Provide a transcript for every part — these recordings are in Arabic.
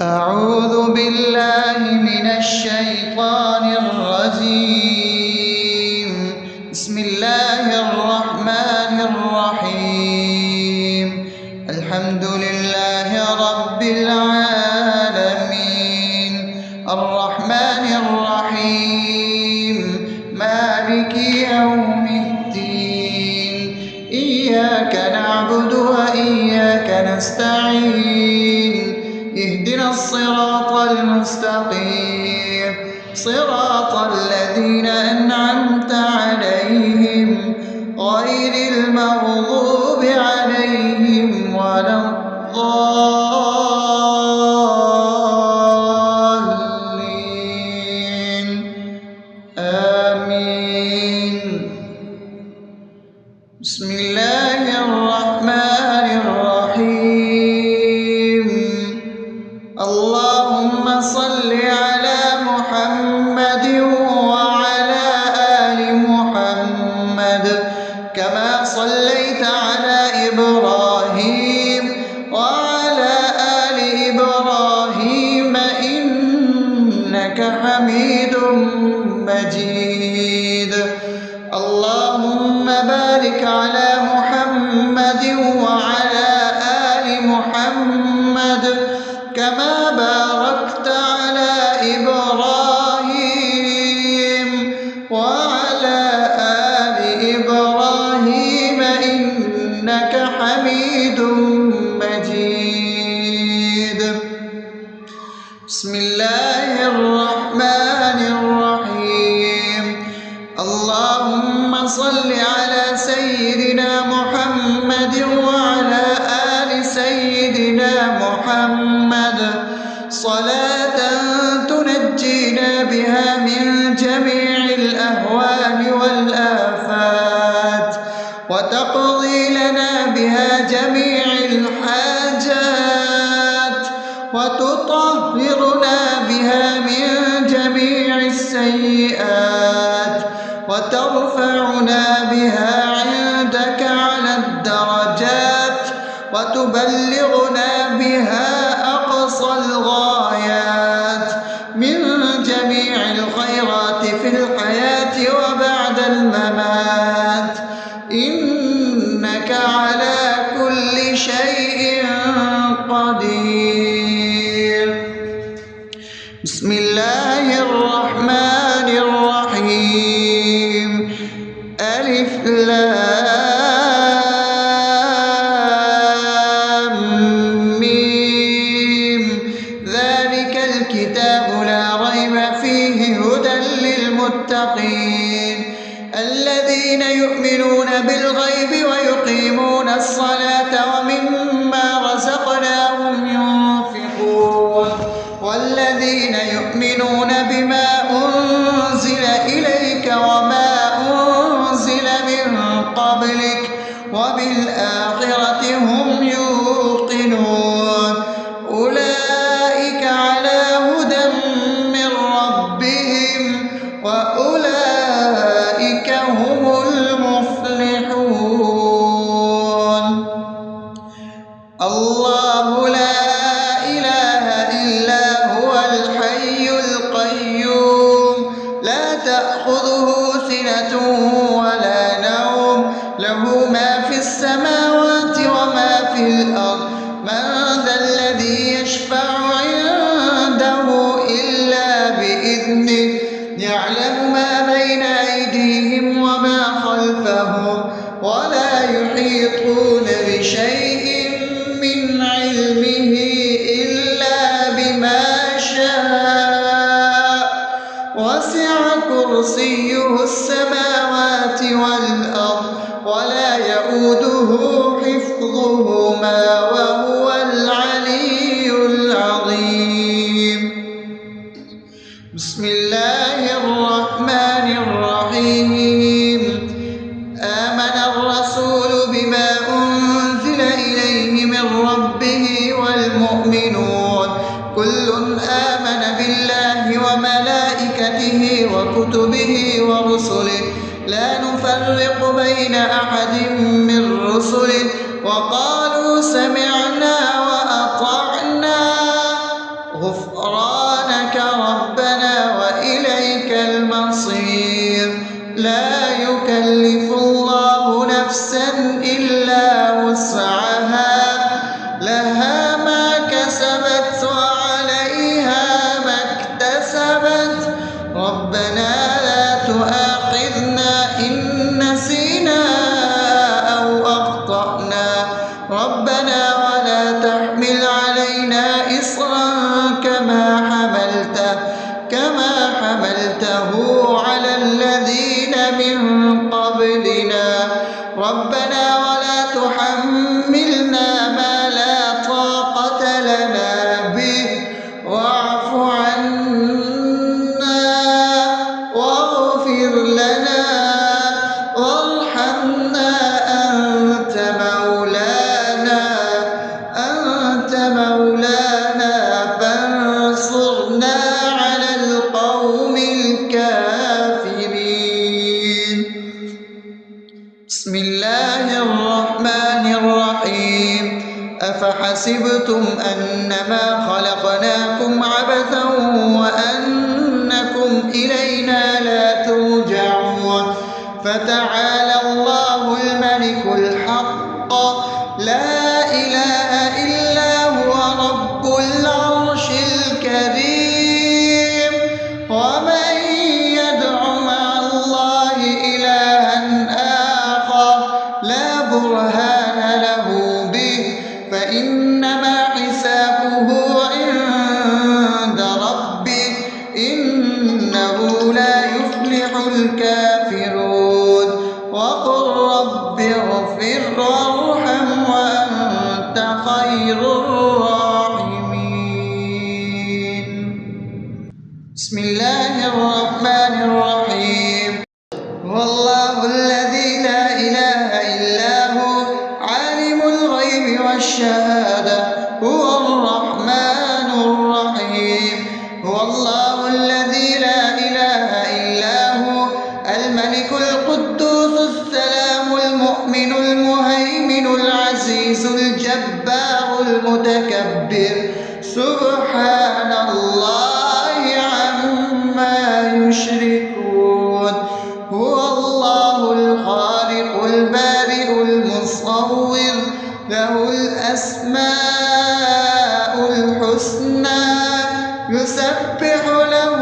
أعوذ بالله من الشيطان الرجيم. بسم الله الرحمن الرحيم. الحمد لله رب العالمين، الرحمن الرحيم، مالك يوم الدين. إياك نعبد وإياك نستعين. اهدنا الصراط المستقيم، صراط الذين أنعمت عليهم غير المغضوب عليهم ولا الضالين. آمين. بسم الله الرحمن الرحيم. اللهم صل على محمد وعلى آل محمد كما صليت على إبراهيم وعلى آل إبراهيم إنك حميد مجيد. اللهم بارك على محمد وعلى آل محمد كما باركت على إبراهيم وعلى آل إبراهيم إنك حميد مجيد. بسم الله الرحمن الرحيم. اللهم صل على سيدنا محمد وعلى آل سيدنا محمد صلاة تنجينا بها من جميع الأهوال والآفات وتقضي لنا بها جميع الحاجات وتطهرنا بها من جميع السيئات وترفعنا بها عندك على الدرجات وتبلغنا بها أقصى الغايات من جميع الخيرات في الحياة وبعد الممات، إنك على كل شيء قدير. بسم الله الرحمن الرحيم. ألف لام ميم. ذلك الكتاب لا ريب فيه هدى للمتقين الذين يؤمنون بالغيب ويقيمون الصلاة ومما رزقناهم ينفقون والذين يؤمنون بما أنزل إليك وما أنزل من قبلك وبالآخرة هم يوقنون أولئك على هدى من ربهم وأولئك هم المفلحون. الله لا إله إلا هو الحي القيوم لا تأخذه سنة ولا نوم له ما في السماوات وما في الأرض. من ذا الذي يشفع عنده إلا بإذنه يعلم ما بين أيديهم وما خلفهم ولا يحيطون بشيء من علمه إلا بما شاء وسع كرسيه السماوات والأرض ولا يؤوده حفظهما وهو العلي العظيم. بسم الله الرحمن الرحيم. آمن الرسول بما أنزل إليه من ربه والمؤمنون كل آمن بالله وملائكته وكتبه ورسله لا نفرق بين أحد من رسله وقالوا سمعنا وأطعنا أفأمنتم أنما خلقناكم عبثا وأنكم إلينا لا ترجعون فتعالى الله الملك الحق لا إله إلا هو رب العرش الكريم ومن يدع مع الله إلها آخر لا برهان له به فإنما حسابه عند ربه إنه لا يفلح الكافرون وقل رب اغفر وارحم وأنت خير الراحمين. بسم الله الرحمن الرحيم. هو الله الذي لا إله إلا هو عالم الغيب والشهادة هو الرحمن الرحيم. هو الله الذي لا إله إلا هو الملك القدوس السلام المؤمن المهيمن العزيز الجبار المتكبر سبحان الله عما يشركون. هو الله الخالق البارئ المصور له الأسماء الحسنى يسبح له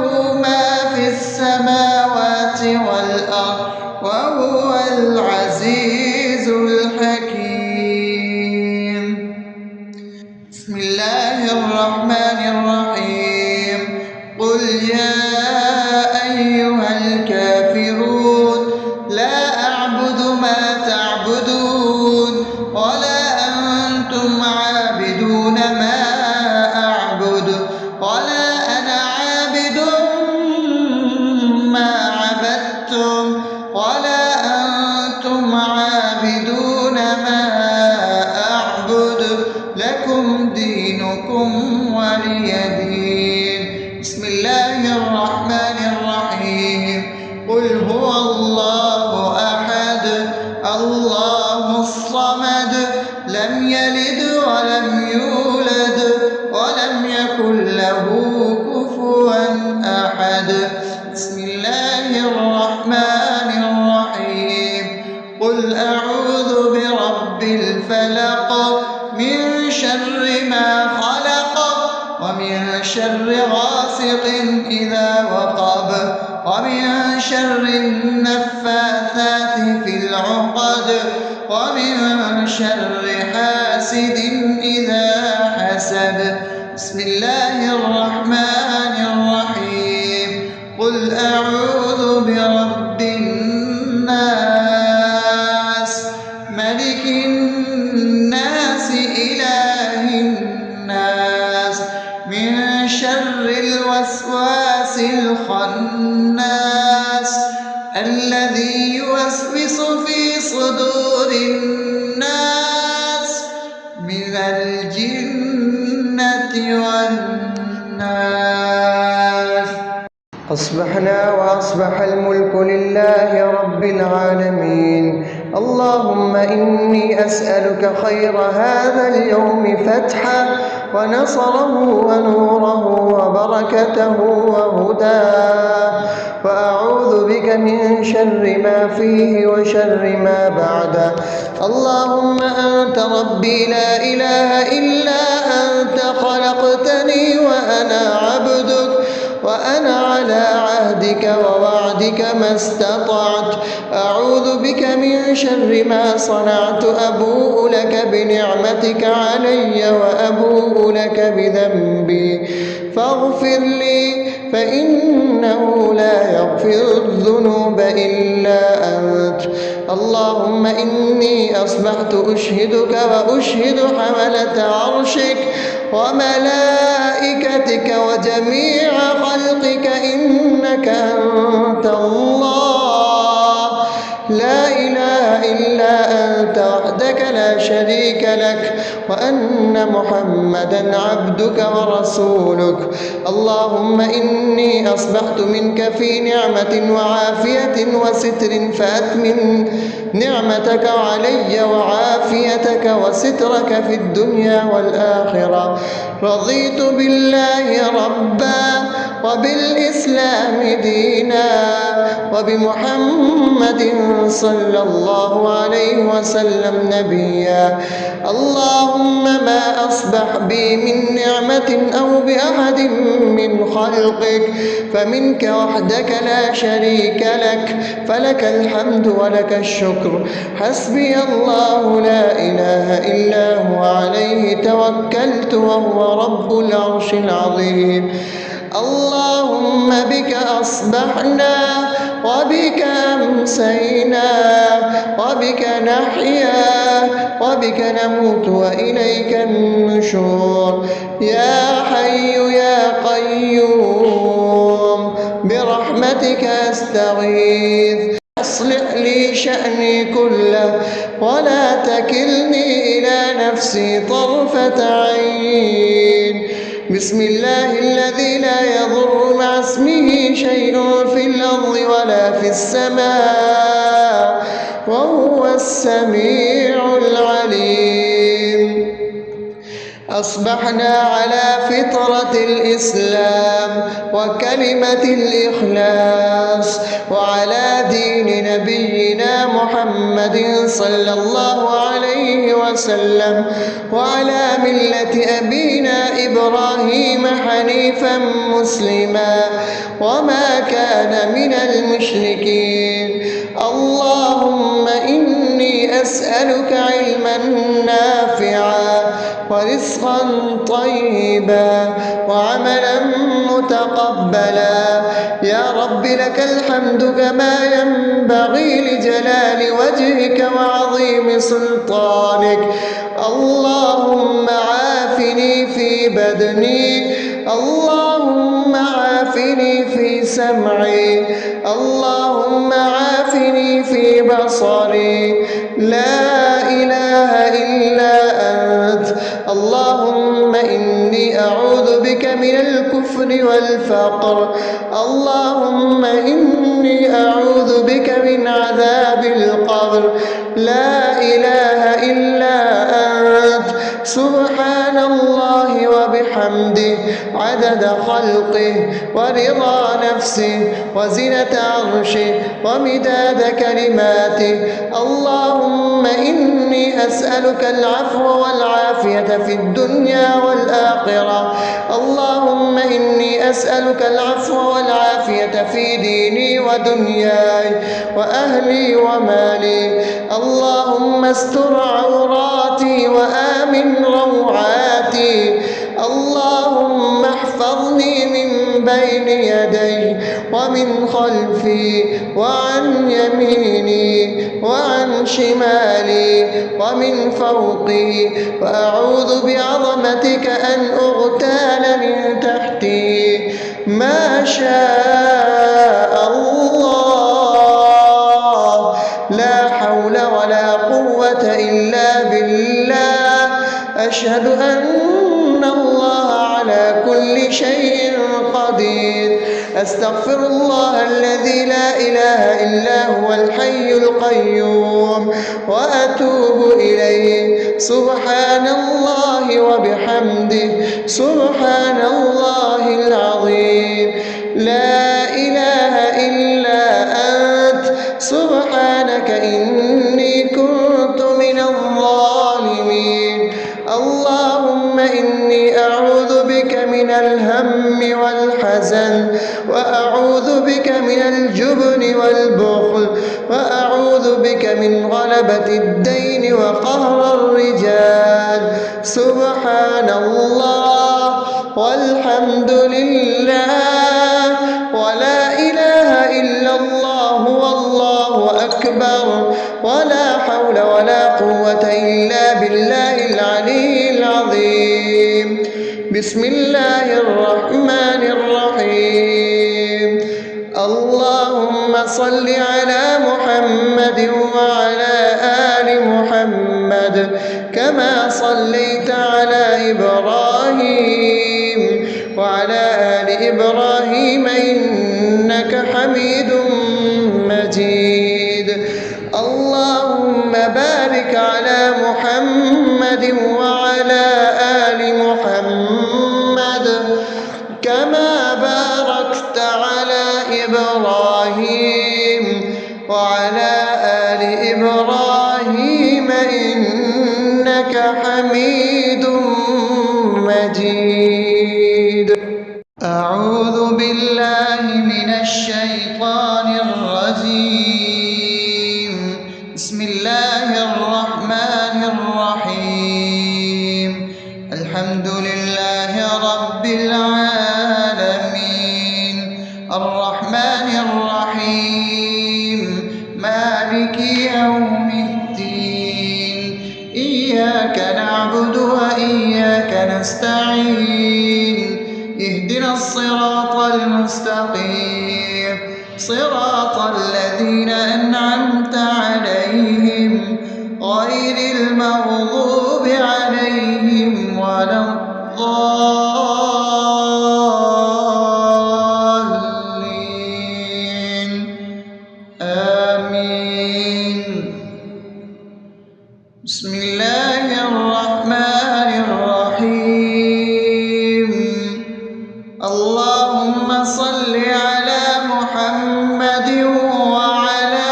ما في السماوات والأرض وهو العزيز الحكيم. بسم الله الرحمن الرحيم. قل يا أيها الكافرون لا أعبد ما تعبدون ولا أنتم عابدون ما أعبد ولا أنا عابد ما عبدتم ولا أنتم عابدون ما أعبد لكم دينكم ولي دين. بسم الله الرحمن الرحيم. قل هو الله أحد الله الصمد لم يلد ولم يولد ولم يكن له كفوا أحد. بسم الله الرحمن الرحيم. قل أعوذ برب الفلق من شر ما خلق ومن شر غاسق إذا وقب ومن شر النفاثات في العقد ومن شر حاسد إذا حسد. بسم الله الرحمن الرحيم. قل أعوذ برب الناس ملك الناس إله الناس من شر الوسواس الخناس الذي يوسوس في صدور الناس من الجنة والناس. أصبحنا وأصبح الملك لله رب العالمين. اللهم إني أسألك خير هذا اليوم فتحه ونصره ونوره وبركته وهداه وأعوذ بك من شر ما فيه وشر ما بعده. اللهم أنت ربي لا إله إلا أنت خلقتني وأنا عبدك وأنا على عهدك ووعدك ما استطعت. أعوذ بك من شر ما صنعت. أبوء لك بنعمتك علي وأبوء لك بذنبي فاغفر لي فإنه لا يغفر الذنوب إلا أنت. اللهم إني أصبحت أشهدك وأشهد حملة عرشك وملائكتك وجميع خلقك إنك أنت الله لا إله إلا أنت وحدك لا شريك لك وأن محمدا عبدك ورسولك. اللهم إني أصبحت منك في نعمة وعافية وستر فأتمم نعمتك علي وعافيتك وسترك في الدنيا والآخرة. رضيت بالله ربا وبالإسلام دينا وبمحمد صلى الله عليه وسلم نبيا. اللهم ما أصبح بي من نعمة أو بأحد من خلقك فمنك وحدك لا شريك لك، فلك الحمد ولك الشكر. حسبي الله لا إله إلا هو عليه توكلت وهو رب العرش العظيم. اللهم بك أصبحنا وبك أمسينا وبك نحيا وبك نموت وإليك النشور. يا حي يا قيوم برحمتك أستغيث، أصلح لي شأني كله ولا تكلني إلى نفسي طرفة عين. بسم الله الذي لا يضر مع اسمه شيء في الأرض ولا في السماء وهو السميع العليم. أصبحنا على فطرة الإسلام وكلمة الإخلاص وعلى دين نبينا محمد صلى الله عليه وسلم وعلى ملة أبينا إبراهيم حنيفا مسلما وما كان من المشركين. اللهم إني أسألك علما نافعا ورزقا طيبا وعملا متقبلا. يا رب لك الحمد كما ينبغي لجلال وجهك وعظيم سلطانك. اللهم عافني في بدني، اللهم عافني في سمعي، اللهم عافني في بصري. لا إله إلا أنت. اللهم إني أعوذ بك من الكفر والفقر. اللهم إني أعوذ بك من عذاب القبر. لا إله إلا أنت. سبحان الله وبحمده عدد خلقه ورضا نفسه وزنة عرشه ومداد كلماته. اللهم إني أسألك العفو والعافية في الدنيا والآخرة. اللهم إني أسألك العفو والعافية في ديني ودنياي وأهلي ومالي. اللهم استر عوراتي وآمن روعاتي. اللهم احفظني من بين يدي ومن خلفي وعن يميني وعن شمالي ومن فوقي، وأعوذ بعظمتك أن أغتال من تحتي. ما شاء الله، لا حول ولا قوة إلا بالله. أشهد أن الله على كل شيء قدير. أستغفر الله الذي لا إله إلا هو الحي القيوم وأتوب إليه. سبحان الله وبحمده سبحان الله العظيم. لا إله إلا أنت. سبحانك إني كنت من الظالمين. اللهم إني أعوذ بك من الهم والحزن، وأعوذ بك من الجبن والبخل، وأعوذ بك من غلبة الدين وقهر الرجال. سبحان الله والحمد لله ولا إله إلا الله والله أكبر ولا حول ولا قوة إلا بالله العلي العظيم. بسم الله الرحمن الرحيم. اللهم صل على محمد وعلى آل محمد كما صليت على إبراهيم وعلى آل إبراهيم إنك حميد مجيد. اللهم بارك على محمد وعلى آل محمد كما باركت على إبراهيم وعلى آل إبراهيم إنك حميد مجيد. أعوذ بالله من الشيطان الرجيم. بسم الله الرحمن الرحيم. الحمد لله رب العالمين الرحمن الرحيم مالك يوم الدين إياك نعبد وإياك نستعين اهدنا الصراط المستقيم صراط الذين أنعمت عليهم غير المغضوب عليهم ولا الضالين آمين. بسم الله الرحمن الرحيم. اللهم صل على محمد وعلى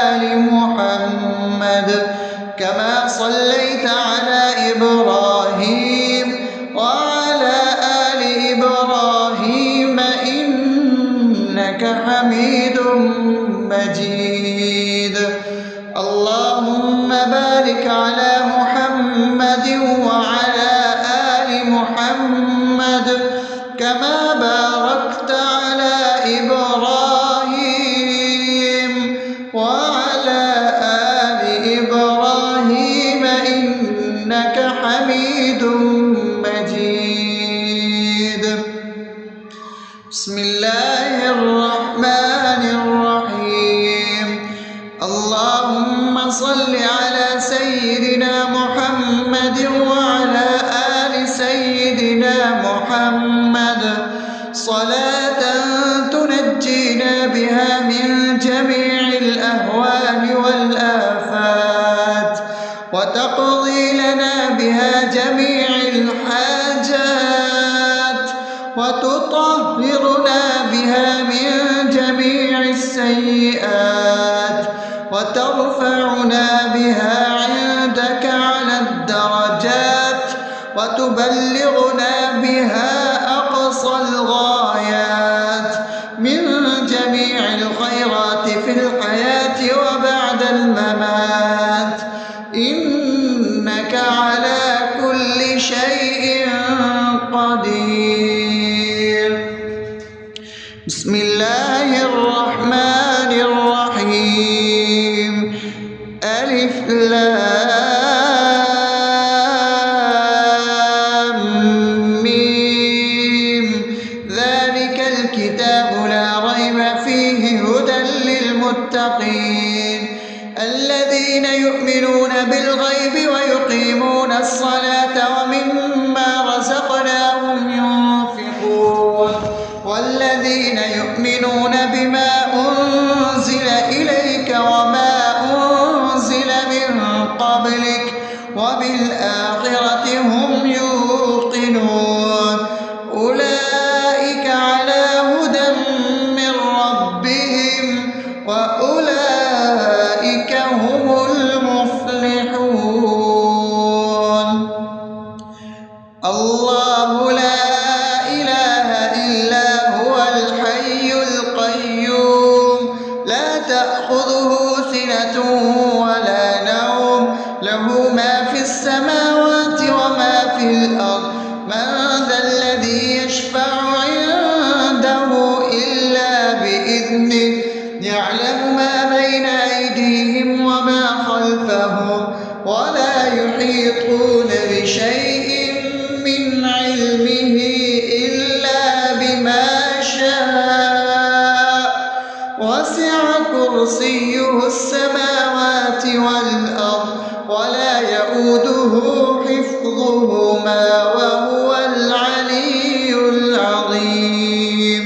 آل محمد كما صليت على إبراهيم وعلى آل إبراهيم إنك حميد مجيد. اللهم بارك على محمد وعلى آل محمد كما باركت على إبراهيم وعلى آل إبراهيم إنك حميد مجيد. بسم الله الرحمن الرحيم. اللهم صل على سيدنا محمد وعلى آل سيدنا محمد صلاة تنجينا بها من جميع الأهوال والآفات وتقضي لنا بها جميع الحاجات وتطهرنا بها من جميع السيئات وترفعنا بها عندك على الدرجات وتبلغنا بها أقصى الغايات من جميع الخيرات في الحياة وبعد الممات إنك على كل شيء قدير. بسم الله الرحمن الرحيم. ألف لام ميم ذلك الكتاب لا ريب فيه هدى للمتقين الذين يؤمنون بالغيب ويقيمون الصلاة ومما رزقناهم ينفقون والذين يؤمنون بما أنزل إليك وما أنزل من قبلك وبالآخرة هم يوقنون أولئك على هدى من ربهم وأولئك هم المفلحون. الله لا إله إلا هو الحي القيوم لا تأخذه سنة ولا نوم له ما في السماوات وما في الأرض من ذا الذي يشفع عنده إلا بإذنه يعلم ما بين أيديهم وما خلفهم ولا يحيطون بشيء من علمه إلا بما شاء وسع كرسيه السماوات والأرض ولا يئوده حفظهما وهو العلي العظيم.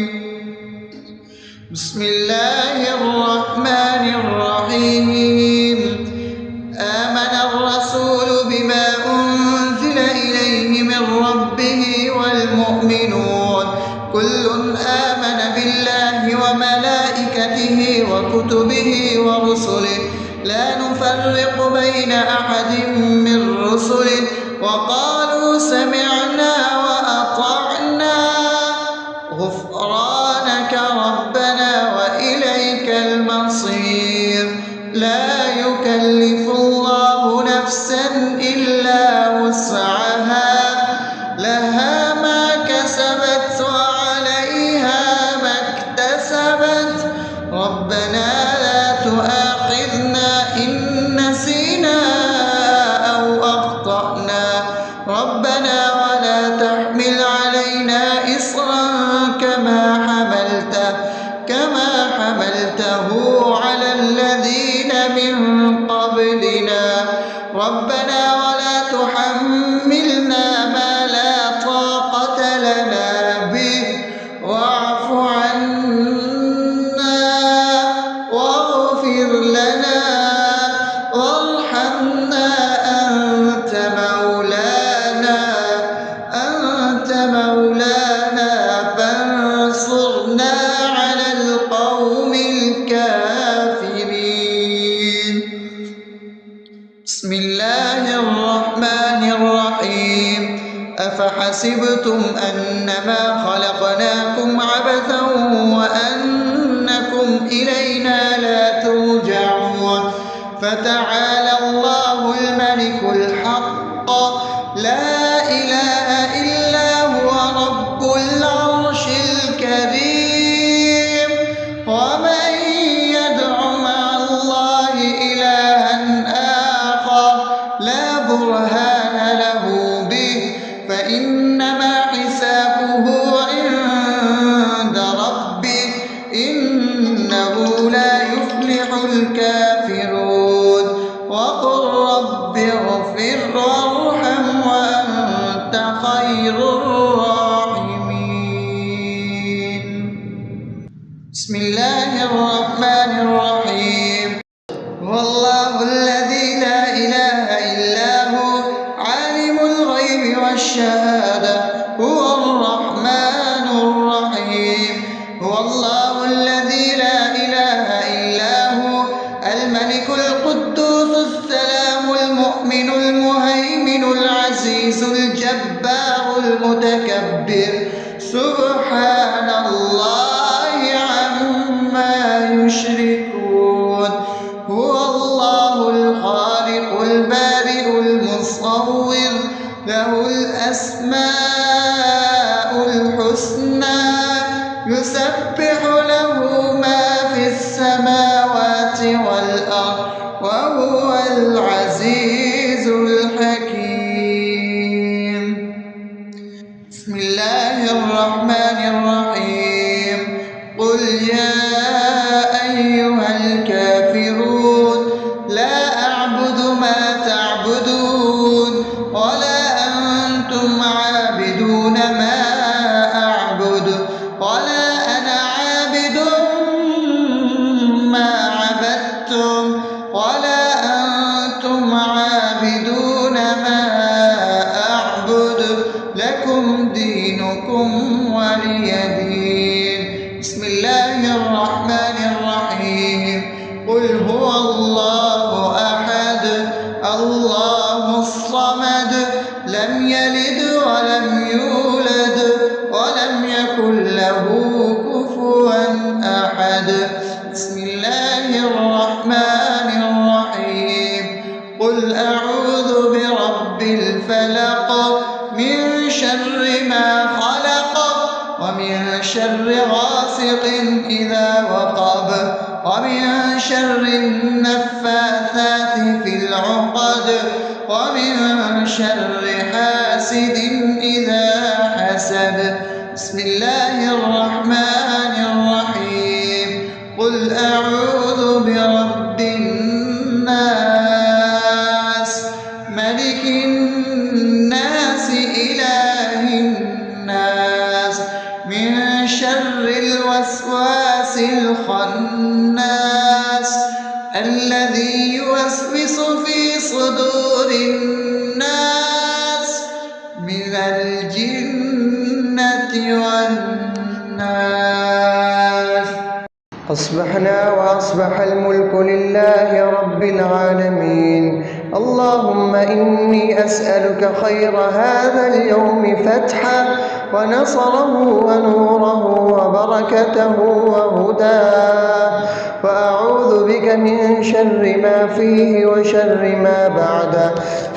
بسم الله الرحمن الرحيم. آمن الرسول بما أنزل إليه من ربه والمؤمنون كل آمن بالله وملائكته وكتبه ورسله لا نفرق بين أحد من رسله وقالوا سمعنا وأطعنا غفرانك ربنا وإليك المصير. لا يكلف الله نفسا إلا وسعها لها ما كسبت وعليها ما اكتسبت ربنا لا تؤاخذنا إن نسينا أو أخطأنا ربنا ولا تحمل علينا إصرا كما حملته على الذين من قبلنا ربنا ولا تحملنا ما لا طاقة لنا به واعف عنا واغفر لنا وارحمنا أنت مولانا فانصرنا على القوم الكافرين. بسم الله الرحمن الرحيم. أفحسبتم أنما خلقناكم عبثا وأنكم إلينا لا ترجعون فتعالى الله الملك الحق لا إله إلا هو رب العرش الكريم. ومن يدع مع الله إلها آخر لا برهان له به فإنما حسابه عند ربه إنه لا يفلح الكافرون. وقل رب اغفر وارحم وأنت خير الراحمين. بسم الله الرحمن الرحيم. هو الله الذي لا إله إلا هو عالم الغيب والشهادة هو الرحمن الرحيم. هو الله الذي لا إله إلا هو الملك القدوس السلام المؤمن المهيمن العزيز الجبار المتكبر سبحان الله عما يشركون. هو الله الخالق البارئ المصور له الأسماء الحسنى يسبح له ما في السماوات والأرض وهو العزيز الحكيم. بسم الله الرحمن الرحيم. قل يا أيها الكافرون لا أعبد ما تعبدون ولا أنتم عابدون ما أعبد ولا أنا عابد ما عبدتم ولا أنتم عابدون ما أعبد لكم دينكم ولي دين. بسم الله الرحمن الرحيم. قل هو الله أحد الله الصمد لم يلد ولم يولد ولم يكن له كفوا أحد. بسم الله الرحمن الرحيم. قل أعوذ برب الفلق من شر ما خلق ومن شر غاسق إذا وقب ومن شر النفاثات في العقد ومن شر حاسد إذا حسد. بسم الله الرحمن الرحيم. قل أعوذ برب الناس ملك الناس شر الوسواس الخناس الذي يوسوس في صدور الناس من الجنة والناس. أصبحنا وأصبح الملك لله رب العالمين. اللهم إني أسألك خير هذا اليوم فتحه ونصره ونوره وبركته وهداه، وأعوذ بك من شر ما فيه وشر ما بعده.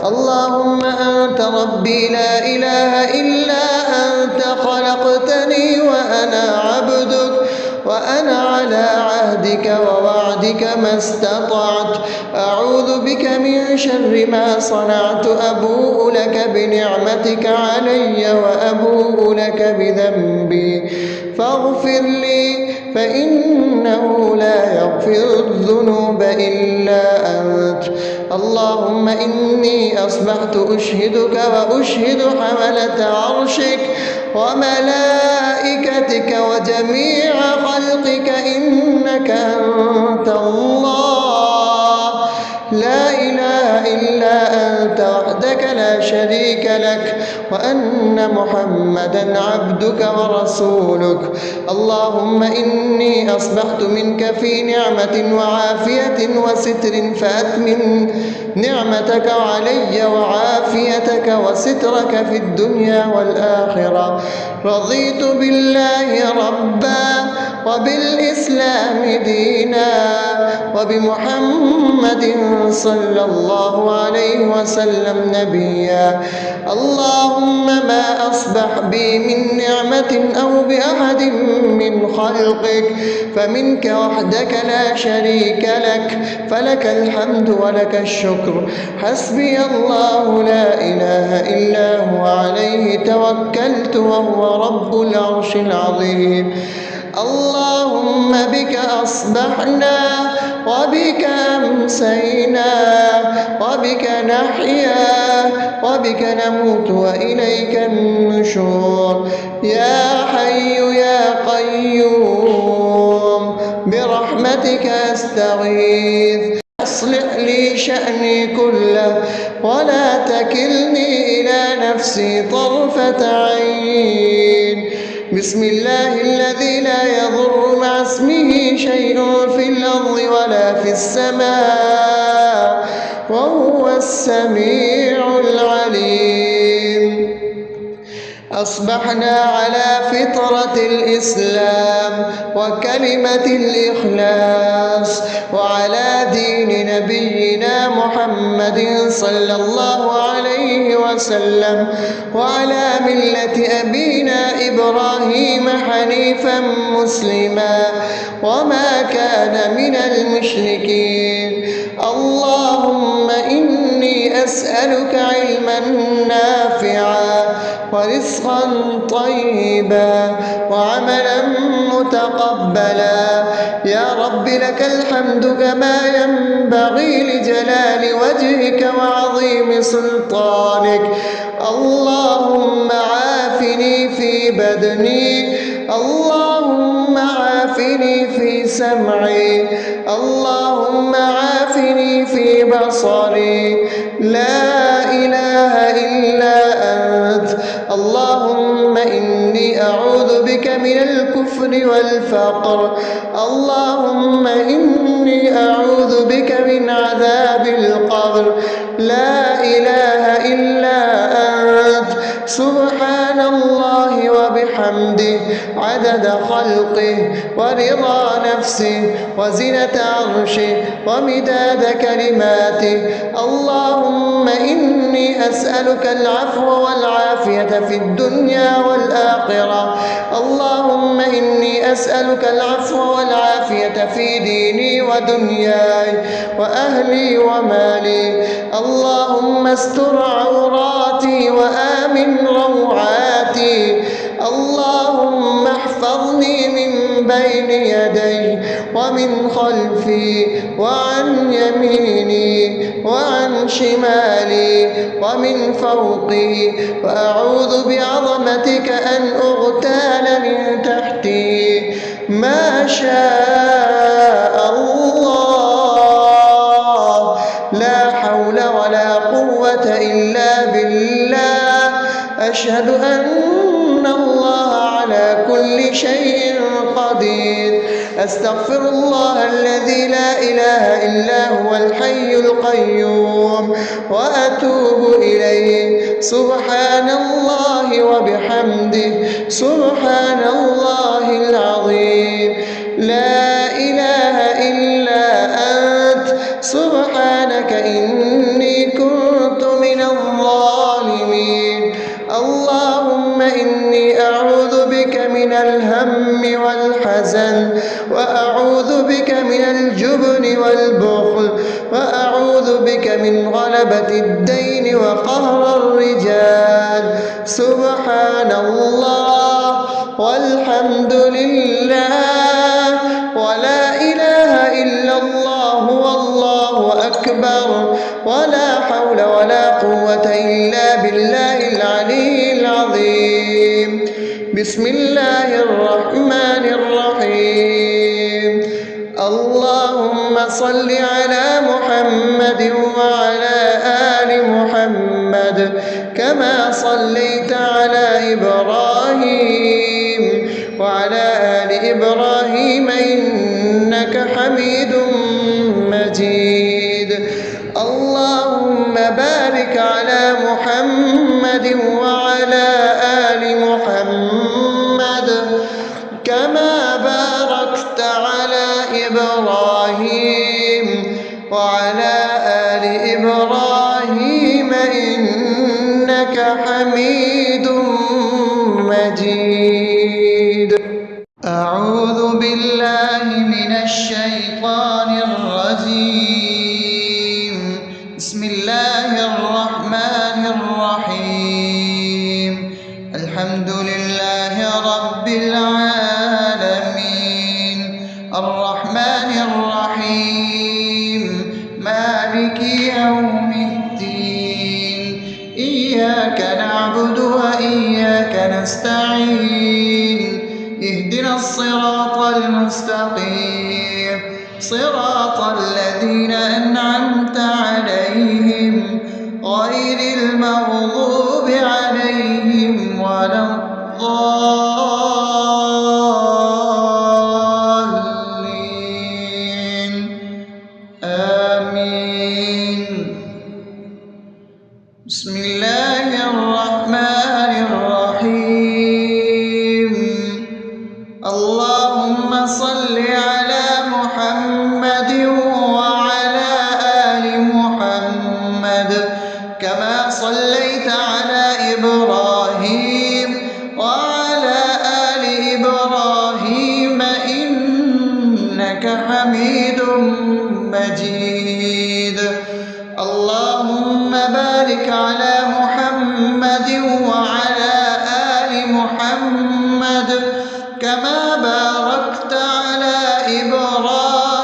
اللهم أنت ربي لا إله إلا أنت، خلقتني وأنا عبدك، وأنا على عهدك ووعدك ما استطعت. أعوذ بك من شر ما صنعت، أبوء لك بنعمتك علي وأبوء لك بذنبي، فاغفر لي فإنه لا يغفر الذنوب إلا أنت. اللهم إني أصبحت أشهدك وأشهد حملة عرشك وملائكتك وجميع خلقك إنك أنت الله لا إله إلا أنت وحدك لا شريك لك، وأن محمدا عبدك ورسولك. اللهم إني أصبحت منك في نعمة وعافية وستر، فأتمم نعمتك علي وعافيتك وسترك في الدنيا والآخرة. رضيت بالله ربا وبالإسلام دينا وبمحمد صلى الله عليه وسلم نبيا. اللهم ما أصبح بي من نعمة أو بأحد من خلقك فمنك وحدك لا شريك لك، فلك الحمد ولك الشكر. حسبي الله لا إله إلا هو، عليه توكلت وهو رب العرش العظيم. اللهم بك أصبحنا وبك أمسينا وبك نحيا وبك نموت وإليك النشور. يا حي يا قيوم برحمتك أستغيث، أصلح لي شأني كله ولا تكلني إلى نفسي طرفة عين. بسم الله الذي لا يضر مع اسمه شيء في الأرض ولا في السماء وهو السميع العليم. أصبحنا على فطرة الإسلام وكلمة الإخلاص وعلى دين نبينا محمد صلى الله عليه وسلم وعلى ملة أبينا إبراهيم حنيفا مسلما وما كان من المشركين. اللهم إني أسألك علما نافعا ورزقا طيبا وعملا متقبلا. يا رب لك الحمد كما ينبغي لجلال وجهك وعظيم سلطانك. اللهم عافني في بدني، اللهم عافني في سمعي، اللهم عافني في بصري. لا إله إلا أنت. اللهم إني أعوذ بك من الكفر والفقر. اللهم إني أعوذ بك من عذاب القبر. لا إله إلا أنت. سبحان الله وبحمده عدد خلقه ورضا نفسه وزنة عرشه ومداد كلماته. اللهم إني أسألك العفو والعافية في الدنيا والآخرة. اللهم إني أسألك العفو والعافية في ديني ودنياي وأهلي ومالي. اللهم استر عوراتي وآمن روعاتي. اللهم احفظني من بين يدي ومن خلفي وعن يميني وعن شمالي ومن فوقي، وأعوذ بعظمتك أن أغتال من تحتي. ما شاء الله، لا حول ولا قوة إلا بالله. أشهد أن الله على كل شيء قدير. أستغفر الله الذي لا إله إلا هو الحي القيوم وأتوب إليه. سبحان الله وبحمده، سبحان الله العظيم. لا إله إلا أنت، سبحانك إني كنت من الظالمين. اللهم إني أعوذ بك من الهم والحزن، وأعوذ بك من الجبن والبخل، وأعوذ بك من غلبة الدين وقهر الرجال. سبحان الله والحمد لله ولا إله إلا الله والله أكبر، ولا حول ولا قوة إلا بالله العلي العظيم. بسم الله الرحمن الرحيم. اللهم صل على محمد وعلى آل محمد كما صليت على إبراهيم وعلى آل إبراهيم إنك حميد مجيد. اللهم بارك على محمد وعلى آل محمد كما باركت على إبراهيم وعلى آل إبراهيم إنك حميد مجيد. أعوذ بالله من الشيطان الرجيم. بسم الله الرحمن الرحيم. الحمد لله رب العالمين، الرحمن الرحيم، مالك يوم الدين. إياك نعبد وإياك نستعين. اهدنا الصراط المستقيم، صراط الذين أنعمت عليهم غير المغضوب عليهم ولا الضالين. آمين. بسم الله الرحمن الرحيم. اللهم صل على محمد وعلى آل محمد كما صليت على إبراهيم وعلى آل إبراهيم إنك حميد مجيد. اللهم بارك على محمد وعلى آل محمد كما باركت على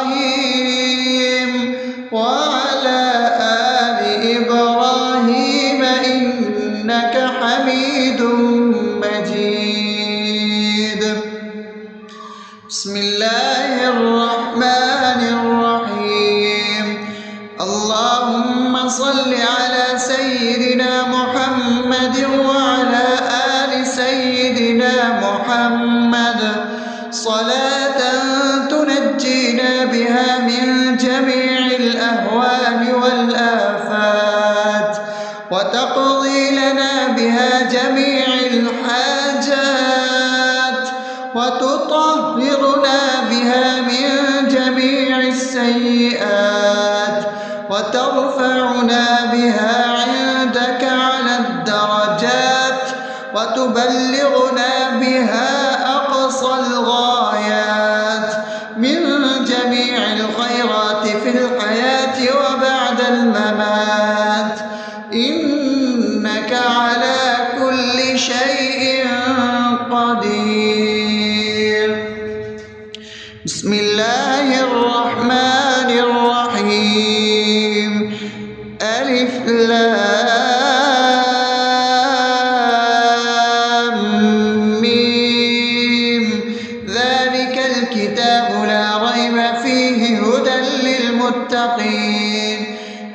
إبراهيم وعلى آل إبراهيم إنك حميد مجيد. بسم الله الرحمن الرحيم. اللهم صل على سيدنا محمد وعلى آل سيدنا محمد صلاة تنجينا بها من جميع الأهوال والآفات، وتقضي لنا بها جميع الحاجات، وتطهرنا بها من جميع السيئات، وترفعنا بها عندك على الدرجات، وتبلغنا بها أقصى الغايات من جميع الخيرات في الحياة وبعد الممات. إنك على كل شيء قدير. بسم الله الرحمن الرحيم ألف لام ميم ذلك الكتاب لا ريب فيه هدى للمتقين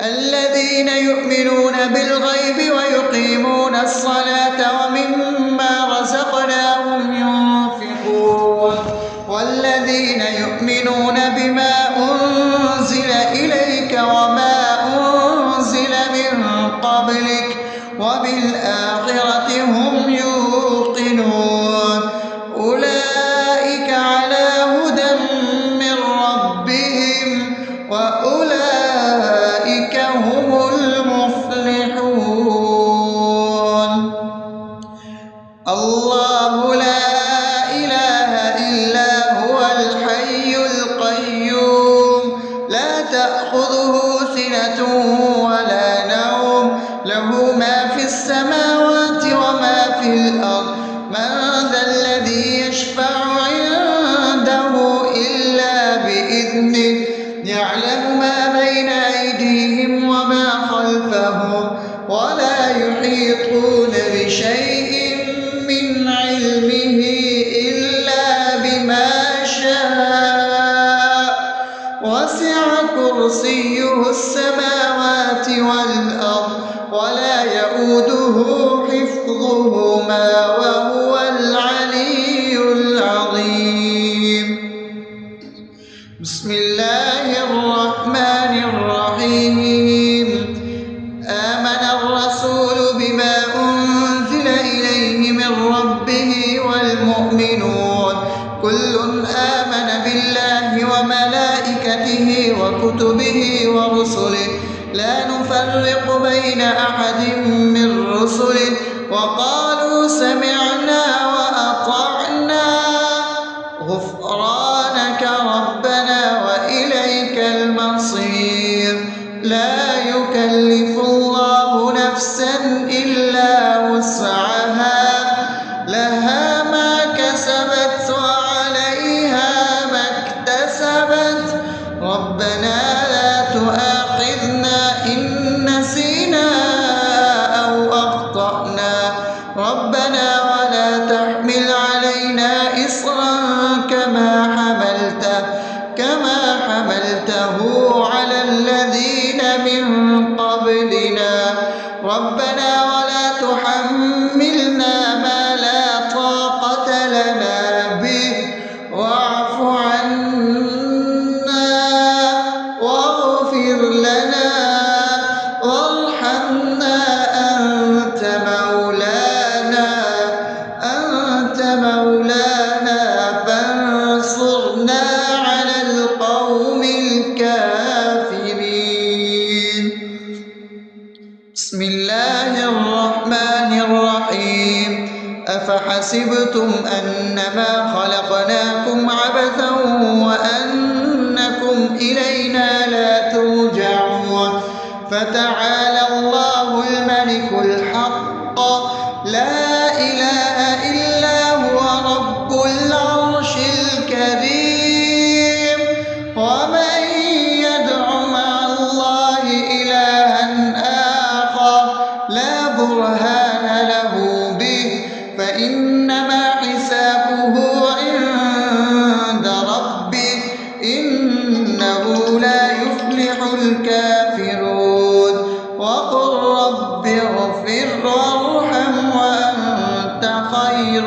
الذين يؤمنون بالغيب ويقيمون الصلاة ومما رزقناهم ينفقون والذين يؤمنون بما أنزل إليك وما أنزل من قبلك وبالآخرة هم يوقنون أولئك على هدى من ربهم وأولئك هم المفلحون الله لا إله إلا هو الحي القيوم لا تأخذه سنة ولا نوم له ما في السماوات وما في الأرض من ذا الذي يشفع عنده إلا بإذنه يعلم ما بين أيديهم وما خلفهم ولا يحيطون بشيء من علمه إلا بما شاء وسع كرسيه السماوات والأرض ولا يؤوده حفظهما وهو العلي العظيم بسم الله الرحمن الرحيم آمن الرسول بما أنزل إليه من ربه والمؤمنون كل آمن بالله وملائكته وكتبه ورسله لا نفرق بين أحد من رسله وقالوا سمعنا وأطعنا غفرانك ربنا وإليك المصير لا يكلف الله نفسا إلا وسعها لها ما كسبت وعليها ما اكتسبت ربنا لا تؤاخذنا إن نسينا أو أخطأنا ربنا ولا تحمل علينا إصرا كما حملته على الذين من قبلنا ربنا ولا تحملنا ما لا طاقة لنا به واعف عنا واغفر لنا وارحمنا أنت مولانا فانصرنا على القوم الكافرين بسم الله الرحمن الرحيم أفحسبتم أنما خلقناكم عبثا وأنكم إلينا لا ترجعون فتعالى الله الملك الحق لا إله إلا هو رب العرش الكريم ومن يدع مع الله إلها آخر لا برهان له به فإنما حسابه عند ربه إنه لا يفلح الكافرون وقل رب اغفر وارحم وأنت خير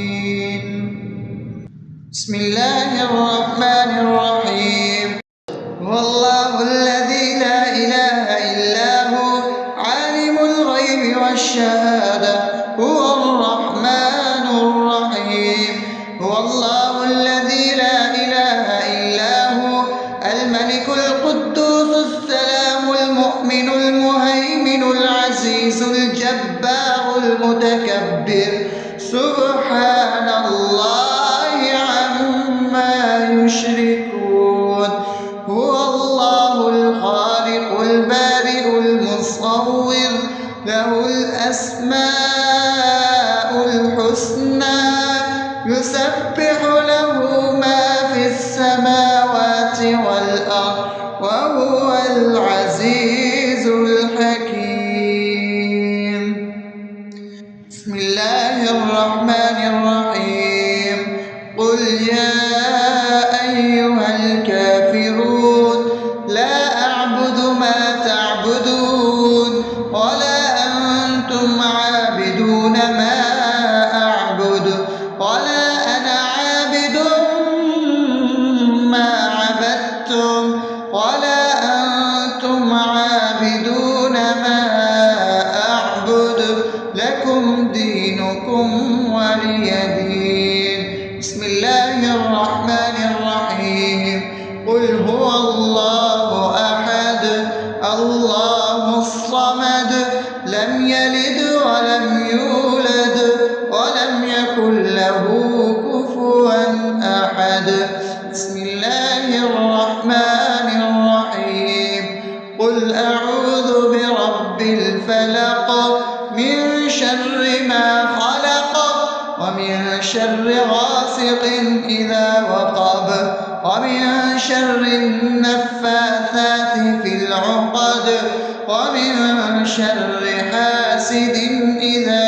الراحمين بسم الله الرحمن الرحيم هو الله الذي لا إله إلا هو عالم الغيب والشهادة هو الرحمن الرحيم هو الله الذي لا إله إلا هو الملك القدوس السلام المؤمن المهيمن العزيز الجبار المتكبر سبحان الله عما يشركون هو الله الخالق البارئ المصور له الأسماء الحسنى يسبح له ما في السماوات والأرض وهو العزيز الحكيم. بسم الله الرحمن الرحيم. قل يا أيها الكافرون لا أعبد ما تعبدون ولا أنتم عابدون ما أعبد ولا أنا عابد ما عبدتم ولا أنتم عابدون ما أعبد لكم دينكم ولي دين. بسم الله الرحمن الرحيم. قل هو الله أحد الله الصمد لم يلد ولم يولد ولم يكن له كفوا أحد. بسم الله الرحمن الرحيم. قل أعوذ برب الفلق من شر ما خلق ومن شر غاسق إذا وقب ومن شر النفاثات في العقد ومن شر حاسد إذا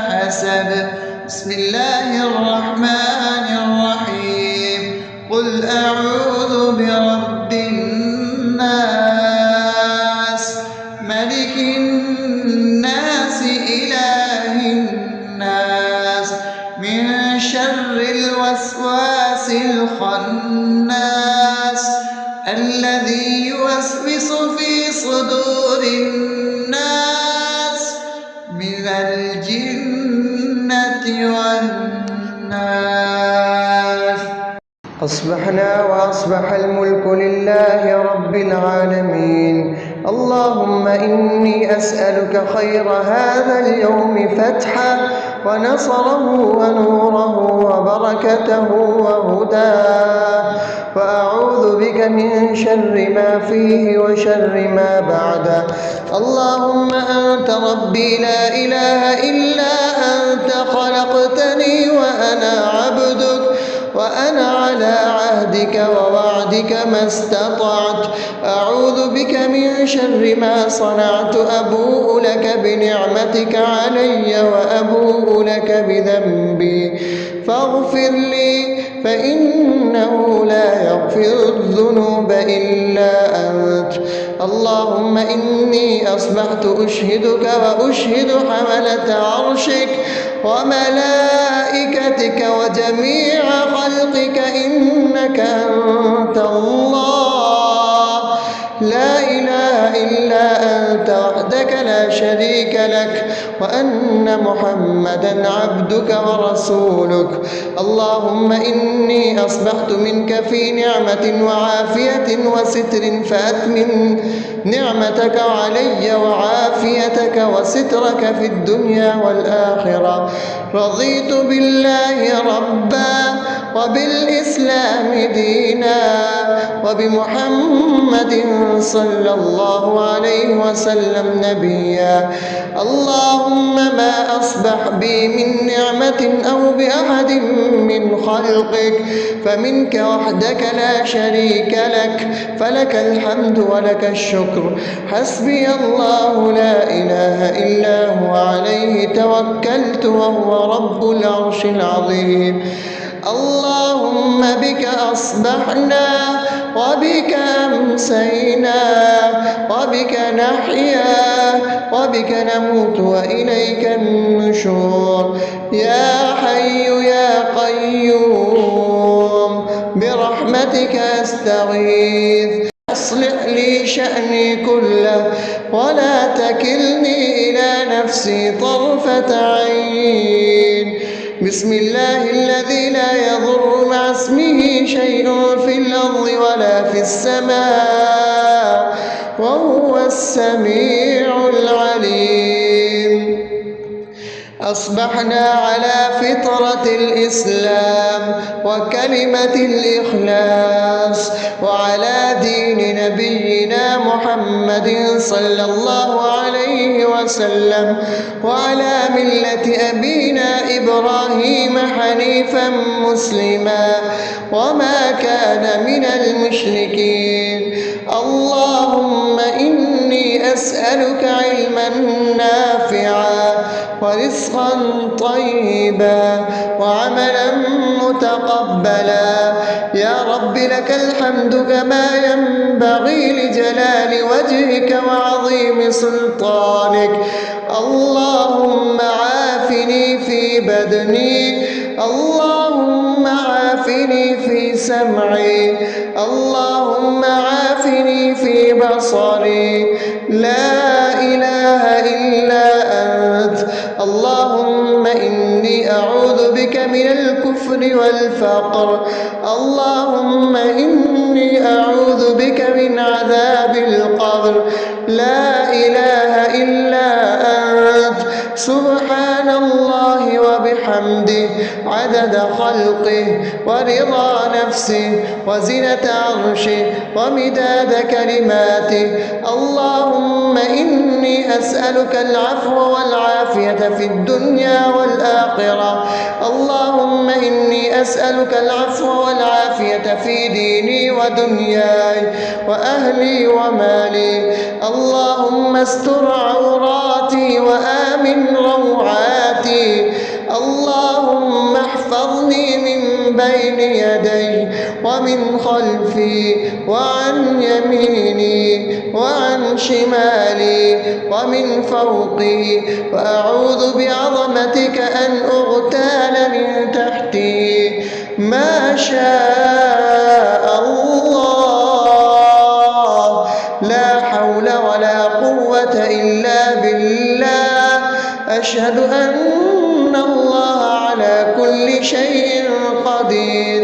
حسد. بسم الله الرحمن الرحيم. قل أعوذ برب الناس ملك الناس إله الناس من شر الوسواس الخناس الذي يوسوس في صدور الناس من الجنة والناس. أصبحنا وأصبح الملك لله رب العالمين. اللهم إني أسألك خير هذا اليوم فتحه ونصره ونوره وبركته وهداه، وأعوذ بك من شر ما فيه وشر ما بعده. اللهم أنت ربي لا إله إلا أنت خلقتني وأنا عبدك وأنا على عهدك ووعدك ما استطعت. أعوذ بك من شر ما صنعت. أبوء لك بنعمتك علي وأبوء لك بذنبي فاغفر لي فإنه لا يغفر الذنوب إلا أنت. اللهم إني أصبحت أشهدك وأشهد حملة عرشك وملائكتك وجميع خلقك إنك أنت الله لا إله إلا أنت وحدك لا شريك لك وأن محمدا عبدك ورسولك. اللهم إني أصبحت منك في نعمة وعافية وستر فأتمم نعمتك علي وعافيتك وسترك في الدنيا والآخرة. رضيت بالله ربا وبالإسلام دينا وبمحمد صلى الله عليه وسلم نبيا. اللهم ما أصبح بي من نعمة أو بأحد من خلقك فمنك وحدك لا شريك لك فلك الحمد ولك الشكر. حسبي الله لا إله إلا هو عليه توكلت وهو رب العرش العظيم. اللهم بك أصبحنا وبك أمسينا وبك نحيا وبك نموت وإليك النشور. يا حي يا قيوم برحمتك أستغيث. أصلح لي شأني كله ولا تكلني إلى نفسي طرفة عين. بسم الله الذي لا يضر مع اسمه شيء في الأرض ولا في السماء وهو السميع العليم. أصبحنا على فطرة الإسلام وكلمة الإخلاص وعلى دين نبينا محمد صلى الله عليه وسلم وعلى ملة أبينا إبراهيم حنيفا حنيفا مسلما وما كان من المشركين. اللهم إني أسألك علما نافعا ورزقا طيبا وعملا متقبلا. يا رب لك الحمد كما ينبغي لجلال وجهك وعظيم سلطانك. اللهم عافني في بدني، اللهم عافني في سمعي، اللهم عافني في بصري. لا إله إلا أنت. اللهم إني أعوذ بك من الكفر والفقر. اللهم إني أعوذ بك من عذاب القبر. لا إله إلا أنت. سبحان الله وبحمده عدد خلقه ورضا نفسه وزنة عرشه ومداد كلماته. اللهم إني أسألك العفو والعافية في الدنيا والآخرة. اللهم إني أسألك العفو والعافية في ديني ودنياي وأهلي ومالي. اللهم استر عوراتي وآمن روعاتي. اللهم احفظني من بين يدي ومن خلفي وعن يميني وعن شمالي ومن فوقي، وأعوذ بعظمتك أن أغتال من تحتي. ما شاء الله، لا حول ولا قوة إلا بالله. أشهد أن الله على كل شيء قدير.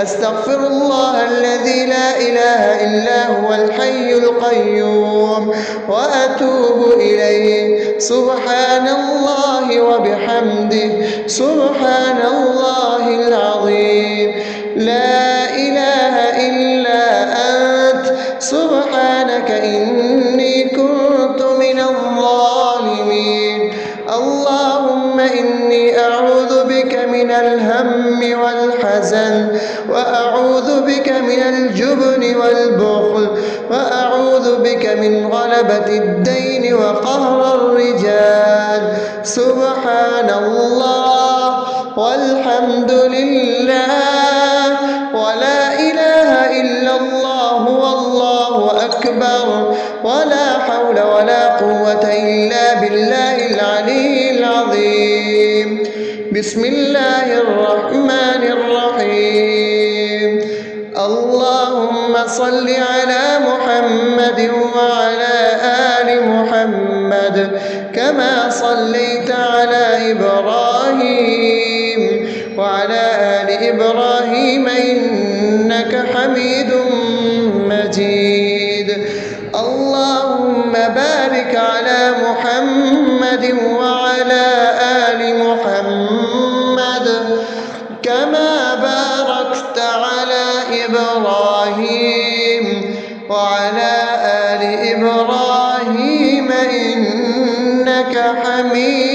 أستغفر الله الذي لا إله إلا هو الحي القيوم وأتوب إليه. سبحان الله وبحمده سبحان الله العظيم. لا إله إلا أنت. سبحانك إني كنت من الظالمين. اللهم إني أعوذ بك من الهم والحزن، وأعوذ بك من الجبن والبخل، وأعوذ بك من غلبة الدين وقهر الرجال. سبحان الله والحمد لله ولا إله إلا الله والله أكبر ولا حول ولا قوة إلا بالله العلي العظيم. بسم الله الرحمن الرحيم. اللهم صل على محمد وعلى آل محمد كما صليت على إبراهيم وعلى آل إبراهيم إنك حميد مجيد. اللهم بارك على محمد وعلى آل محمد كما باركت على إبراهيم وعلى آل إبراهيم إنك حميد